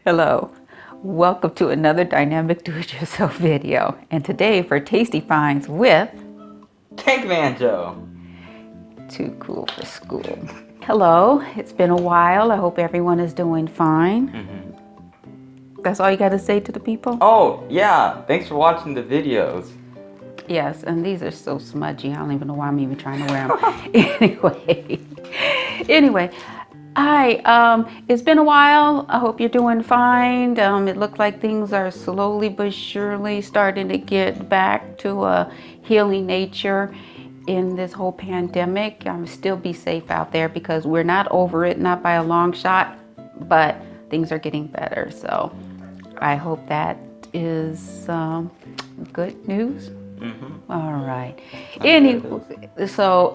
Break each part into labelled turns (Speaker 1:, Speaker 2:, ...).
Speaker 1: Hello, welcome to another dynamic do-it-yourself video. And today for Tasty Finds with
Speaker 2: Tankmanjoe.
Speaker 1: Too Cool for School. Hello, it's been a while. I hope everyone is doing fine. That's all you got to say to the people?
Speaker 2: Oh, yeah. Thanks for watching the videos.
Speaker 1: Yes, and these are so smudgy. I don't even know why I'm even trying to wear them. Anyway, hi. It's been a while. I hope you're doing fine. It looks like things are slowly but surely starting to get back to a healing nature in this whole pandemic. Still be safe out there because we're not over it, not by a long shot, but things are getting better. So I hope that is good news. All right. Anyway, so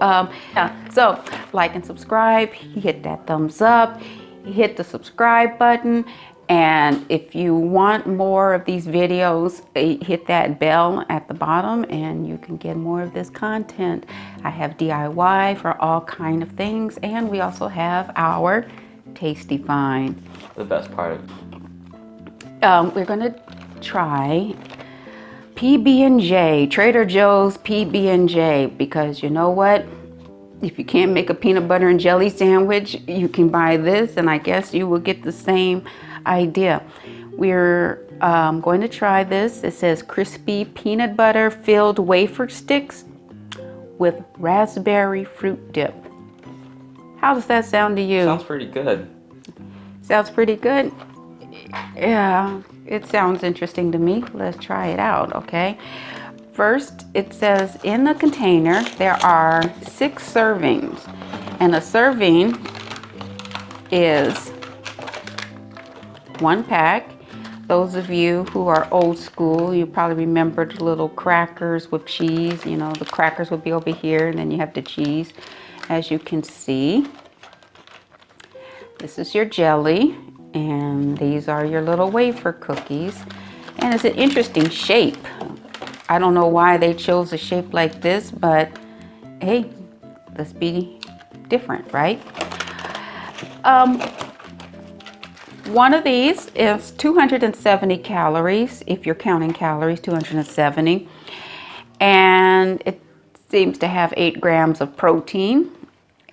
Speaker 1: like and subscribe. Hit that thumbs up. Hit the subscribe button. And if you want more of these videos, hit that bell at the bottom and you can get more of this content. I have DIY for all kind of things, and we also have our Tasty Find.
Speaker 2: The best part of it.
Speaker 1: We're gonna try PB&J, Trader Joe's PB&J, because you know what? If you can't make a peanut butter and jelly sandwich, you can buy this, and I guess you will get the same idea. We're going to try this. It says crispy peanut butter filled wafer sticks with raspberry fruit dip. How does that sound to you?
Speaker 2: Sounds pretty good.
Speaker 1: Sounds pretty good? Yeah, it sounds interesting to me. Let's try it out, okay? First, it says in the container there are 6 servings, and a serving is 1 pack. Those of you who are old school, you probably remember the little crackers with cheese. You know, the crackers would be over here, and then you have the cheese. As you can see, this is your jelly, and these are your little wafer cookies. And it's an interesting shape. I don't know why they chose a shape like this, but hey, let's be different, right? One of these is 270 calories, if you're counting calories, 270. And it seems to have 8 grams of protein.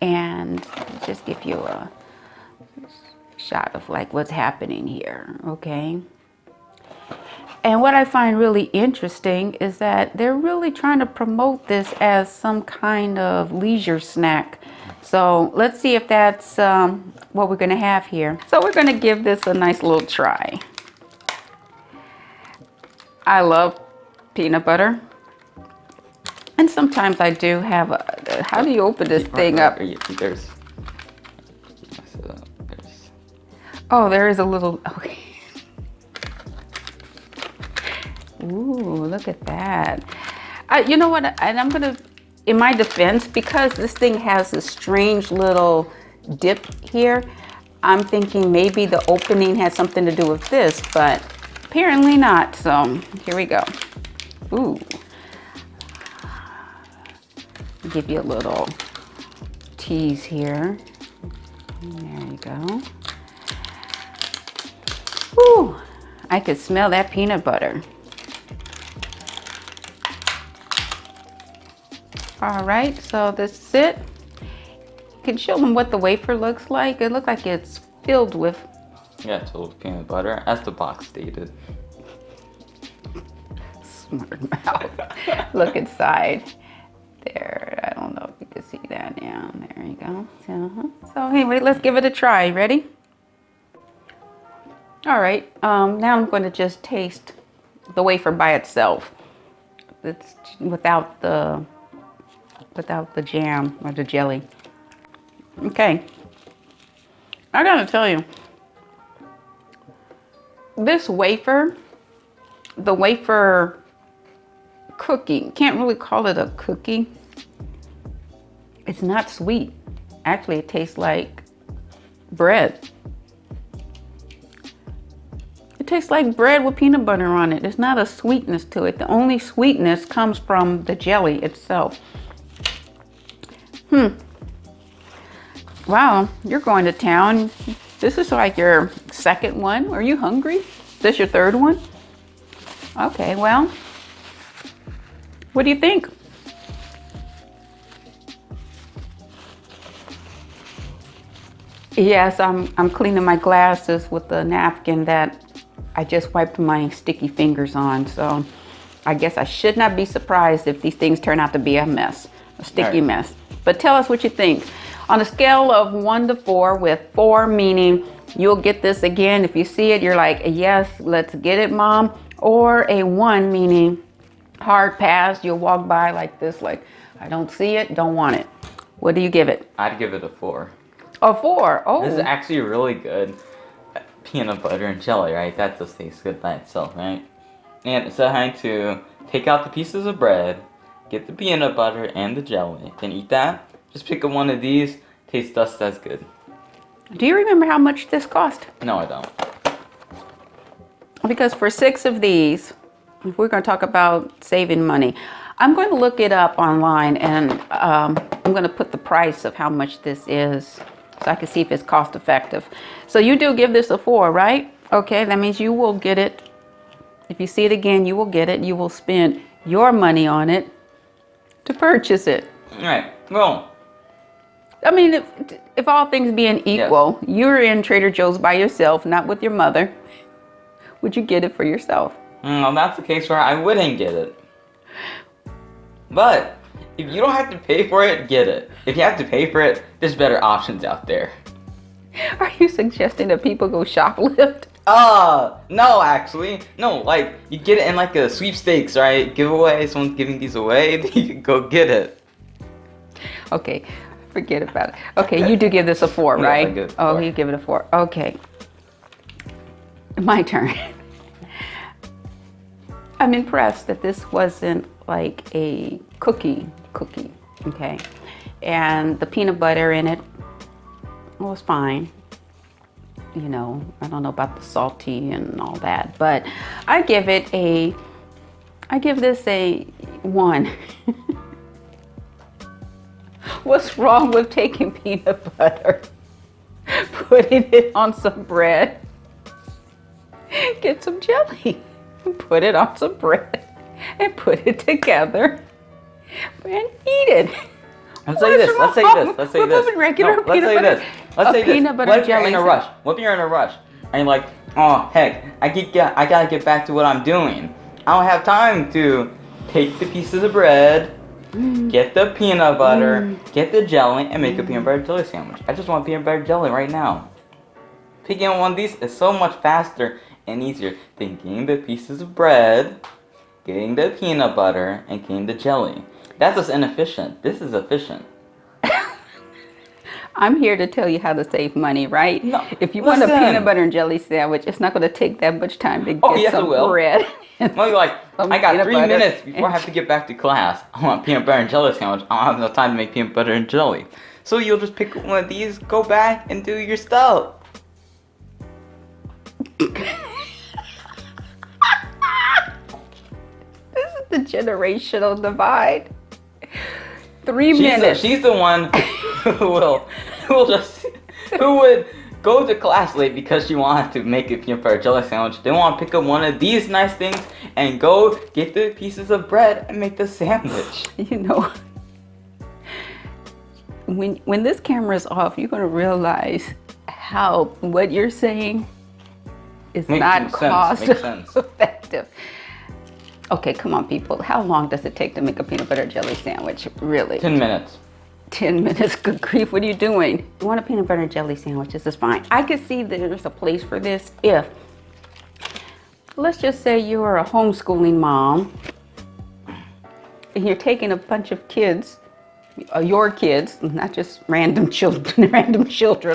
Speaker 1: And I'll just give you a shot of like what's happening here, okay? And what I find really interesting is that they're really trying to promote this as some kind of leisure snack. So let's see if that's what we're gonna have here. So we're gonna give this a nice little try. I love peanut butter. And sometimes I do have a, how do you open this thing up? Oh, there is a little, okay. Ooh, look at that. You know what, and I'm gonna, in my defense, because this thing has a strange little dip here, I'm thinking maybe the opening has something to do with this, but apparently not, so here we go. Ooh. Give you a little tease here. There you go. Ooh, I could smell that peanut butter. All right, so this is it. You can show them what the wafer looks like. It looks like it's filled with...
Speaker 2: Yeah, it's filled with peanut butter, as the box stated.
Speaker 1: Smart mouth. Look inside. There, I don't know if you can see that. Yeah, there you go. So anyway, let's give it a try. Ready? All right, now I'm going to just taste the wafer by itself. It's without the jam or the jelly. Okay, I gotta tell you, this wafer, the wafer cookie, can't really call it a cookie. It's not sweet. Actually, it tastes like bread. It tastes like bread with peanut butter on it. There's not a sweetness to it. The only sweetness comes from the jelly itself. Wow, you're going to town. This is like your second one. Are you hungry? Is this your third one? Okay, well, what do you think? Yes, I'm cleaning my glasses with the napkin that I just wiped my sticky fingers on. So I guess I should not be surprised if these things turn out to be a mess, a sticky mess. But tell us what you think. On a scale of 1 to 4, with 4 meaning you'll get this again. If you see it, you're like, yes, let's get it, Mom. Or a 1 meaning hard pass. You'll walk by like this, like, I don't see it, don't want it. What do you give it?
Speaker 2: I'd give it a 4.
Speaker 1: A 4. Oh.
Speaker 2: This is actually really good. Peanut butter and jelly, right? That just tastes good by itself, right? And it's time to take out the pieces of bread, get the peanut butter and the jelly, and eat that. Just pick up one of these. Tastes just as good.
Speaker 1: Do you remember how much this cost?
Speaker 2: No, I don't.
Speaker 1: Because for 6 of these, if we're going to talk about saving money, I'm going to look it up online, and I'm going to put the price of how much this is so I can see if it's cost effective. So you do give this a 4, right? Okay, that means you will get it. If you see it again, you will get it. You will spend your money on it to purchase it.
Speaker 2: All right. Well,
Speaker 1: I mean, if all things being equal, you're in Trader Joe's by yourself, not with your mother, would you get it for yourself?
Speaker 2: well, that's the case where I wouldn't get it. But if you don't have to pay for it, get it. If you have to pay for it, there's better options out there.
Speaker 1: Are you suggesting that people go shoplift?
Speaker 2: No, actually. No, like, you get it in like a sweepstakes, right? Giveaway, someone's giving these away, you can go get it.
Speaker 1: Okay, forget about it. Okay, you do give this a 4,
Speaker 2: Yes,
Speaker 1: right?
Speaker 2: I give it a
Speaker 1: Oh,
Speaker 2: 4.
Speaker 1: you give it a 4. Okay. My turn. I'm impressed that this wasn't like a cookie, okay? And the peanut butter in it was fine. You know, I don't know about the salty and all that, but I give this a 1. What's wrong with taking peanut butter, putting it on some bread, get some jelly, put it on some bread, and put it together and eat it?
Speaker 2: Let's say this. Let's say this. Let's say this.
Speaker 1: Regular
Speaker 2: No, let's say this. Let's say this.
Speaker 1: peanut butter
Speaker 2: What if you're
Speaker 1: jelly
Speaker 2: in a rush? What if you're in a rush? And you're like, oh heck, I gotta get back to what I'm doing. I don't have time to take the pieces of bread, get the peanut butter, get the jelly, and make a peanut butter jelly sandwich. I just want peanut butter jelly right now. Picking up one of these is so much faster and easier than getting the pieces of bread, getting the peanut butter, and getting the jelly. That's just inefficient. This is efficient.
Speaker 1: I'm here to tell you how to save money, right?
Speaker 2: No,
Speaker 1: if you want a
Speaker 2: listen.
Speaker 1: peanut butter and jelly sandwich, it's not going to take that much time to get
Speaker 2: yes,
Speaker 1: some
Speaker 2: it will.
Speaker 1: bread.
Speaker 2: No, you're like,
Speaker 1: Some
Speaker 2: I got
Speaker 1: peanut
Speaker 2: 3
Speaker 1: butter
Speaker 2: minutes before I
Speaker 1: and
Speaker 2: have to get back to class. I want peanut butter and jelly sandwich. I don't have enough time to make peanut butter and jelly. So you'll just pick one of these, go back, and do your stuff.
Speaker 1: This is the generational divide. 3 minutes.
Speaker 2: She's the one who would go to class late because she wanted to make a peanut butter jelly sandwich. They want to pick up one of these nice things and go get the pieces of bread and make the sandwich.
Speaker 1: You know, when this camera is off, you're going to realize how what you're saying is
Speaker 2: Makes
Speaker 1: not
Speaker 2: sense.
Speaker 1: cost
Speaker 2: Makes sense.
Speaker 1: effective. Okay, come on, people. How long does it take to make a peanut butter jelly sandwich? Really?
Speaker 2: 10 minutes.
Speaker 1: 10 minutes? Good grief, what are you doing? You want a peanut butter jelly sandwich? This is fine. I could see that there's a place for this if, let's just say you're a homeschooling mom and you're taking a bunch of kids, your kids, not just random children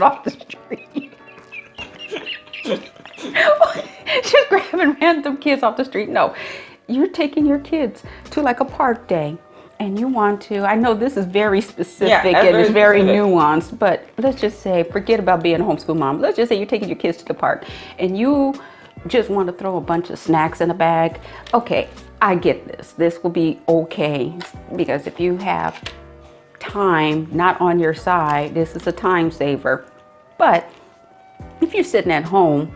Speaker 1: off the street. Just grabbing random kids off the street. No, you're taking your kids to like a park day and you want to, I know this is very specific and it's very nuanced, but let's just say, forget about being a homeschool mom. Let's just say you're taking your kids to the park and you just want to throw a bunch of snacks in a bag. Okay, I get this. This will be okay because if you have time not on your side, this is a time saver. But if you're sitting at home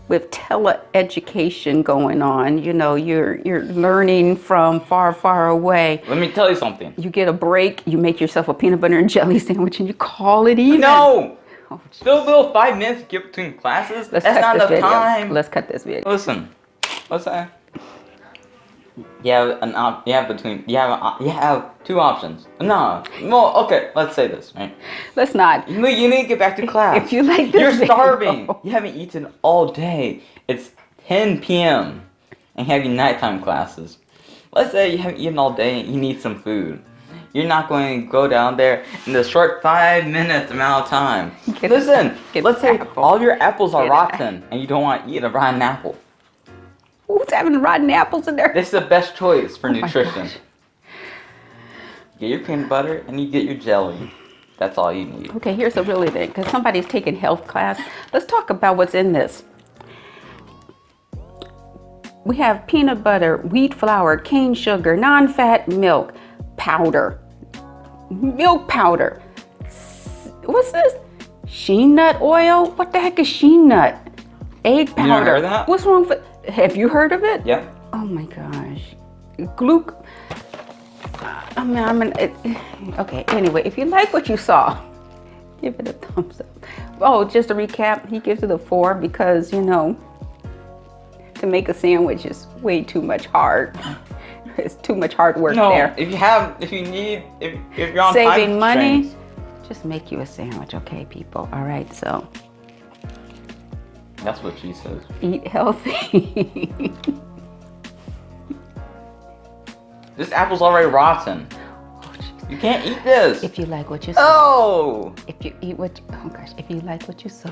Speaker 1: with teleeducation going on, you know, you're learning from far away.
Speaker 2: Let me tell you something.
Speaker 1: You get a break, you make yourself a peanut butter and jelly sandwich and you call it even.
Speaker 2: No!
Speaker 1: Oh,
Speaker 2: Those little 5 minutes you get between classes,
Speaker 1: let's
Speaker 2: that's
Speaker 1: cut
Speaker 2: not
Speaker 1: this
Speaker 2: enough
Speaker 1: video.
Speaker 2: time.
Speaker 1: Let's cut this video.
Speaker 2: Listen, what's that? You have 2 options. No, well, okay, let's say this, right?
Speaker 1: Let's not.
Speaker 2: You need to get back to class.
Speaker 1: If you like this
Speaker 2: You're
Speaker 1: video.
Speaker 2: starving. You haven't eaten all day. It's 10 p.m. and you have your nighttime classes. Let's say you haven't eaten all day and you need some food. You're not going to go down there in the short 5 minutes amount of time. Let's say all your apples are rotten and you don't want to eat a rotten apple.
Speaker 1: Who's having rotten apples in there?
Speaker 2: This is the best choice for
Speaker 1: my
Speaker 2: nutrition.
Speaker 1: gosh.
Speaker 2: Get your peanut butter and you get your jelly. That's all you need.
Speaker 1: Okay, here's a really thing, because somebody's taking health class. Let's talk about what's in this. We have peanut butter, wheat flour, cane sugar, non-fat milk, powder, milk powder. What's this? Sheen nut oil? What the heck is sheen nut? Egg powder.
Speaker 2: You never heard of that?
Speaker 1: What's wrong with? Have you heard of it?
Speaker 2: Yeah.
Speaker 1: Oh my gosh. Okay, anyway, if you like what you saw, give it a thumbs up. Oh, just to recap, he gives it a 4 because, you know, to make a sandwich is way too much hard. It's too much hard work there.
Speaker 2: if you're on
Speaker 1: Saving
Speaker 2: time
Speaker 1: money,
Speaker 2: constraints.
Speaker 1: just make you a sandwich, okay, people? All right, so
Speaker 2: That's what she says.
Speaker 1: eat healthy.
Speaker 2: This apple's already rotten. You can't eat this.
Speaker 1: If you like what you saw,
Speaker 2: Oh!
Speaker 1: if you like what you saw,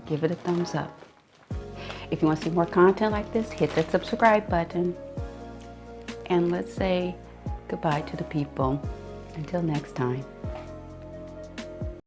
Speaker 1: give it a thumbs up. If you want to see more content like this, hit that subscribe button. And let's say goodbye to the people. Until next time.